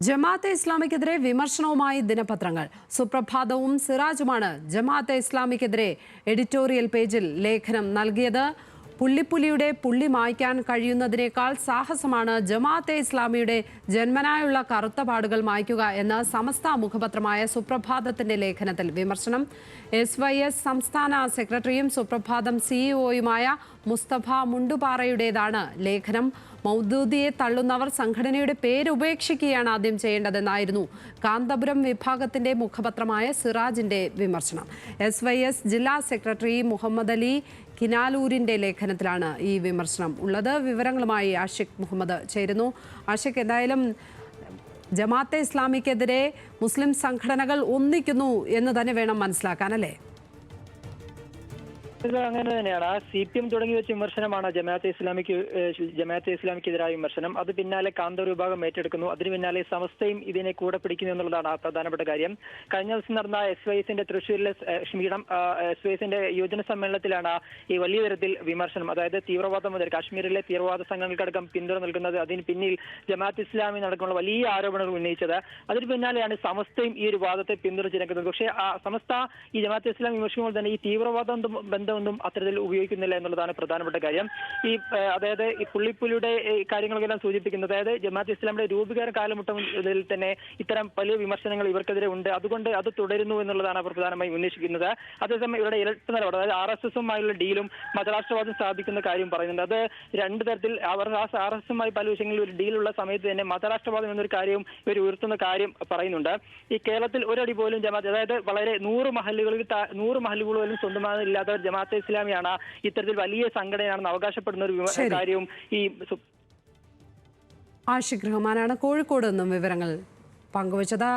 ജമാഅത്തെ ഇസ്ലാമിക്കെതിരെ വിമർശനവുമായി ദിനപത്രങ്ങൾ. സുപ്രഭാതവും സിറാജുമാണ് ജമാഅത്തെ ഇസ്ലാമിക്കെതിരെ എഡിറ്റോറിയൽ പേജിൽ ലേഖനം നൽകിയത്. പുള്ളിപ്പുലിയുടെ പുള്ളി മായ്ക്കാൻ കഴിയുന്നതിനേക്കാൾ സാഹസമാണ് ജമാഅത്തെ ഇസ്ലാമിയുടെ ജന്മനായുള്ള കറുത്ത പാടുകൾ മായ്ക്കുക എന്ന സമസ്ത മുഖപത്രമായ സുപ്രഭാതത്തിന്റെ ലേഖനത്തിൽ വിമർശനം. SYS സംസ്ഥാന സെക്രട്ടറിയും സുപ്രഭാതം CEO-യുമായ മുസ്തഫ മുണ്ടുപാറയുടേതാണ് ലേഖനം. മൗദൂദിയെ തള്ളുന്നവർ സംഘടനയുടെ പേര് ഉപേക്ഷിക്കുകയാണ് ആദ്യം ചെയ്യേണ്ടതെന്നായിരുന്നു കാന്തപുരം വിഭാഗത്തിന്റെ മുഖപത്രമായ സിറാജിന്റെ വിമർശനം. SYS ജില്ലാ സെക്രട്ടറി മുഹമ്മദ് അലി കിനാലൂരിന്റെ ലേഖനത്തിലാണ് ഈ വിമർശനം ഉള്ളത്. വിവരങ്ങളുമായി ആഷിഖ് മുഹമ്മദ് ചേരുന്നു. ആഷിഖ്, എന്തായാലും ജമാഅത്തെ ഇസ്ലാമിക്കെതിരെ മുസ്ലിം സംഘടനകൾ ഒന്നിക്കുന്നു എന്ന് തന്നെ വേണം മനസ്സിലാക്കാൻ, അല്ലേ? ഇത് അങ്ങനെ തന്നെയാണ്. CPM തുടങ്ങി വെച്ച വിമർശനമാണ് ജമാഅത്തെ ഇസ്ലാമിക്കെതിരായ വിമർശനം. അത് പിന്നാലെ കാന്തപുരം വിഭാഗം ഏറ്റെടുക്കുന്നു. അതിന് പിന്നാലെ സമസ്തയും ഇതിനെ കൂടെ പിടിക്കുന്നു എന്നുള്ളതാണ് പ്രധാനപ്പെട്ട കാര്യം. കഴിഞ്ഞ ദിവസം നടന്ന SYSന്റെ തൃശ്ശൂരിലെ SYSന്റെ യുവജന സമ്മേളനത്തിലാണ് ഈ വലിയ തരത്തിൽ വിമർശനം, അതായത് തീവ്രവാദം മുതൽ കാശ്മീരിലെ തീവ്രവാദ സംഘങ്ങൾക്കടക്കം പിന്തുണ നൽകുന്നത്, അതിന് പിന്നിൽ ജമാഅത്തെ ഇസ്ലാമി നടക്കുന്ന വലിയ ആരോപണങ്ങൾ ഉന്നയിച്ചത്. അതിന് പിന്നാലെയാണ് സമസ്തയും ഈ ഒരു വാദത്തെ പിന്തുണച്ചിരിക്കുന്നത്. പക്ഷേ സമസ്ത ഈ ജമാഅത്തെ ഇസ്ലാം വിമർശിക്കുമ്പോൾ തന്നെ ഈ തീവ്രവാദം ബന്ധമൊന്നും അത്തരത്തിൽ ഉപയോഗിക്കുന്നില്ല എന്നുള്ളതാണ് പ്രധാനപ്പെട്ട കാര്യം. അതായത് ഈ പുള്ളിപ്പുലിയുടെ കാര്യങ്ങളെല്ലാം സൂചിപ്പിക്കുന്നത്, അതായത് ജമാഅത്തെ ഇസ്ലാമിയുടെ രൂപീകരണ കാലഘട്ടത്തിൽ തന്നെ ഇത്തരം വലിയ വിമർശനങ്ങൾ ഇവർക്കെതിരെ ഉണ്ട്, അതുകൊണ്ട് അത് തുടരുന്നു എന്നുള്ളതാണ് അവർ പ്രധാനമായും ഉന്നയിക്കുന്നത്. അതേസമയം ഇവരുടെ ഇരട്ട നിലപാട്, അതായത് RSSുമായുള്ള ഡീലും മതരാഷ്ട്രവാദം സ്ഥാപിക്കുന്ന കാര്യം പറയുന്നുണ്ട്. അത് രണ്ട് തരത്തിൽ അവർ RSSുമായി പല വിഷയങ്ങളിൽ ഒരു ഡീലുള്ള സമയത്ത് തന്നെ മതരാഷ്ട്രവാദം എന്നൊരു കാര്യവും ഇവർ ഉയർത്തുന്ന കാര്യം പറയുന്നുണ്ട്. ഈ കേരളത്തിൽ ഒരടി പോലും ജമാഅത്ത്, അതായത് വളരെ 100 മഹല്ലുകളിലും സ്വന്തമായില്ലാത്തവർ ജമാഅത്തെ ഇസ്ലാമിയാണ് ഇത്തരത്തിൽ വലിയ സംഘടനയാണെന്ന് അവകാശപ്പെടുന്ന ഒരു കാര്യവും ഈ ആഷിഖ് റഹ്മാനാണ് കോഴിക്കോട് നിന്നും വിവരങ്ങൾ പങ്കുവച്ചത്.